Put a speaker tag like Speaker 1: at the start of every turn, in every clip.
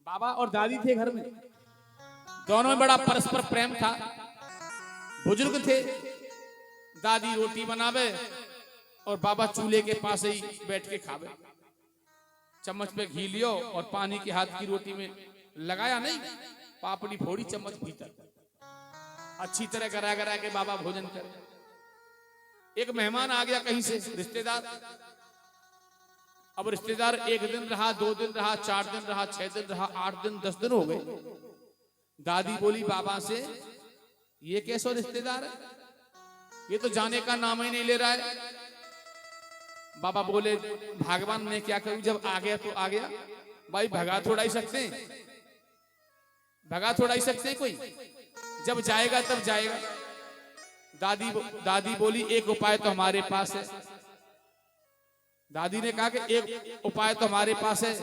Speaker 1: बाबा और दादी थे घर में, दोनों में बड़ा परस्पर प्रेम था। बुजुर्ग थे, दादी रोटी बनावे और बाबा चूल्हे के पास ही बैठ के खावे। चम्मच पे घी लियो और पानी के हाथ की रोटी में लगाया नहीं, पापड़ी फोड़ी चम्मच भीतर, अच्छी तरह करा करा के बाबा भोजन करे। एक मेहमान आ गया कहीं से, रिश्तेदार। अब रिश्तेदार 1 दिन रहा, 2 दिन रहा, 4 दिन रहा, 6 दिन रहा, 8 दिन, 10 दिन हो गए। दादी बोली बाबा से, ये कैसा रिश्तेदार है, ये तो जाने का नाम ही नहीं ले रहा है। बाबा बोले भगवान मैं क्या करूं, जब आ गया तो आ गया। भाई भगा थोड़ा ही सकते हैं, भगा थोड़ा ही सकते हैं कोई, जब जाएगा तब जाएगा। दादी बोली एक उपाय तो हमारे पास है। दादी ने कहा कि एक उपाय तो हमारे पास है,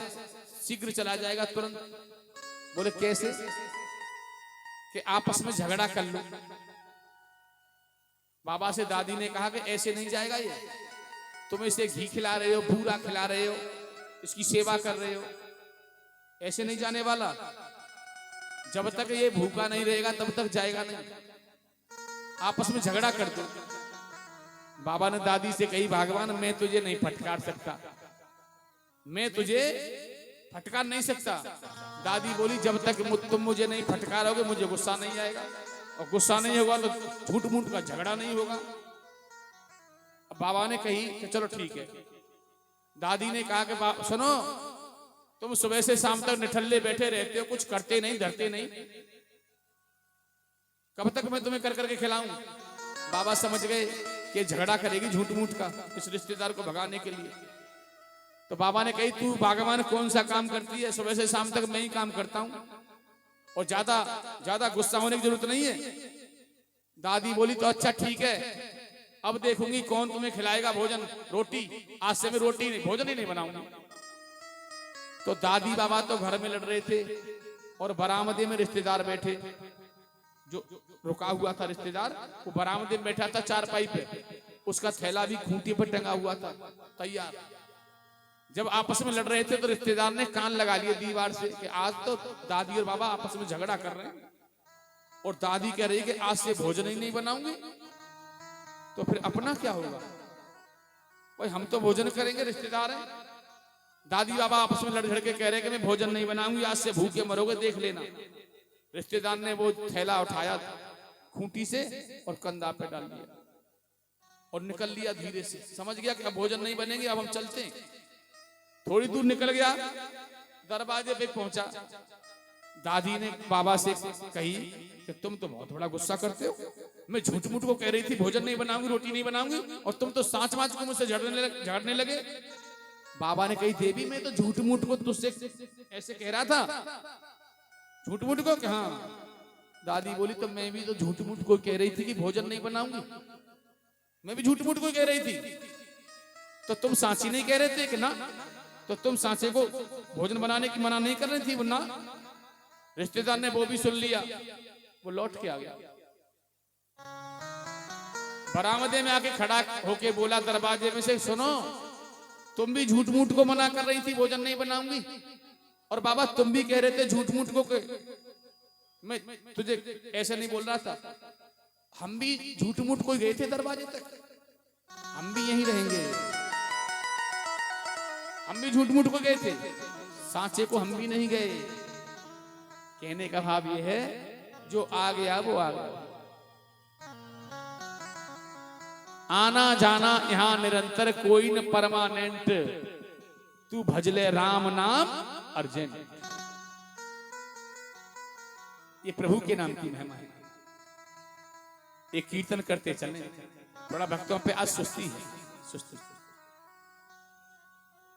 Speaker 1: शीघ्र चला जाएगा तुरंत। बोले कैसे? कि आपस में झगड़ा कर लो। बाबा से दादी ने कहा कि ऐसे नहीं जाएगा, ये तुम इसे घी खिला रहे हो, भूरा खिला रहे हो, इसकी सेवा कर रहे हो, ऐसे नहीं जाने वाला। जब तक ये भूखा नहीं रहेगा तब तक जाएगा नहीं। आपस में झगड़ा कर दो। बाबा ने दादी से कही भगवान मैं तुझे नहीं फटकार सकता, मैं तुझे फटकार नहीं सकता। दादी बोली जब तक तुम मुझे नहीं फटकारोगे मुझे गुस्सा नहीं आएगा, और गुस्सा नहीं होगा तो झूठ मूठ का झगड़ा नहीं होगा। अब बाबा ने कही कि चलो ठीक है। दादी ने कहा कि सुनो, तुम सुबह से शाम तक निठल्ले बैठे रहते हो, कुछ करते नहीं, धरते नहीं, कब तक मैं तुम्हें कर करके खिलाऊं? बाबा समझ गए कि झगड़ा करेगी झूठ मूठ का इस रिश्तेदार को भगाने के लिए। तो बाबा ने कही तू भगवान कौन सा काम करती है, सुबह से शाम तक मैं ही काम करता हूं, और ज्यादा गुस्सा होने की जरूरत नहीं है। दादी बोली तो अच्छा ठीक है, अब देखूंगी कौन तुम्हें खिलाएगा भोजन, रोटी। आज से मैं रोटी नहीं, भोजन ही नहीं बनाऊंगी। तो दादी बाबा तो घर में लड़ रहे थे और बरामदे में रिश्तेदार बैठे, जो रुका हुआ था रिश्तेदार, वो बरामदे में बैठा था चारपाई पे, उसका थैला भी खूंटी पर टंगा हुआ था तैयार। जब आपस में लड़ रहे थे तो रिश्तेदार ने कान लगा लिए दीवार से कि आज तो दादी और बाबा आपस में झगड़ा कर रहे हैं, और दादी कह रही कि आज से भोजन ही नहीं बनाऊंगी। तो फिर अपना क्या होगा? भाई हम तो भोजन करेंगे, रिश्तेदार हैं। दादी बाबा आपस में लड़ झड़ के कह रहे कि मैं भोजन नहीं बनाऊंगी, आज से भूखे मरोगे, देख लेना। रिश्तेदार ने वो थैला उठाया खूंटी से और कंधा पे डाल दिया और निकल लिया धीरे से। समझ गया कि अब भोजन नहीं बनेंगे, अब हम चलते हैं। थोड़ी दूर निकल गया, दरवाजे पे पहुंचा। दादी ने बाबा से कही कि तुम तो बहुत बड़ा गुस्सा करते हो, मैं झूठ मूठ को कह रही थी भोजन नहीं बनाऊंगी, रोटी नहीं बनाऊंगी, और तुम तो सांच माच को मुझसे झगड़ने लगे। बाबा ने कही देवी मैं तो झूठ मूठ को तुझसे ऐसे कह रहा था, झूठ मूठ को। हाँ। दादी बोली तो मैं भी तो झूठ मूठ को कह रही थी कि भोजन नहीं बनाऊंगी, मैं भी झूठ मूठ को कह रही थी। तो तुम सांची नहीं कह रहे थे कि ना? तो तुम सांचे को भोजन बनाने की मना नहीं कर रही थी वो ना? रिश्तेदार ने वो भी सुन लिया, वो लौट के आ गया। बरामदे में आके खड़ा होके बोला दरवाजे में से, सुनो तुम भी झूठ मूठ को मना कर रही थी भोजन नहीं बनाऊंगी, और बाबा तुम भी कह रहे थे झूठ मूठ को मैं तुझे ऐसे नहीं बोल रहा था। हम भी झूठ मूठ को गए थे दरवाजे तक, हम भी यहीं रहेंगे, हम भी झूठ मूठ को गए थे, सांचे को हम भी नहीं गए। कहने का भाव ये है जो आ गया वो आ गया। आना जाना यहां निरंतर, कोई न परमानेंट, तू भजले राम नाम अर्जेंट। ये प्रभु के नाम की महिमा है। एक कीर्तन करते चले, बड़ा भक्तों पे आज सुस्ती है, सुस्ती।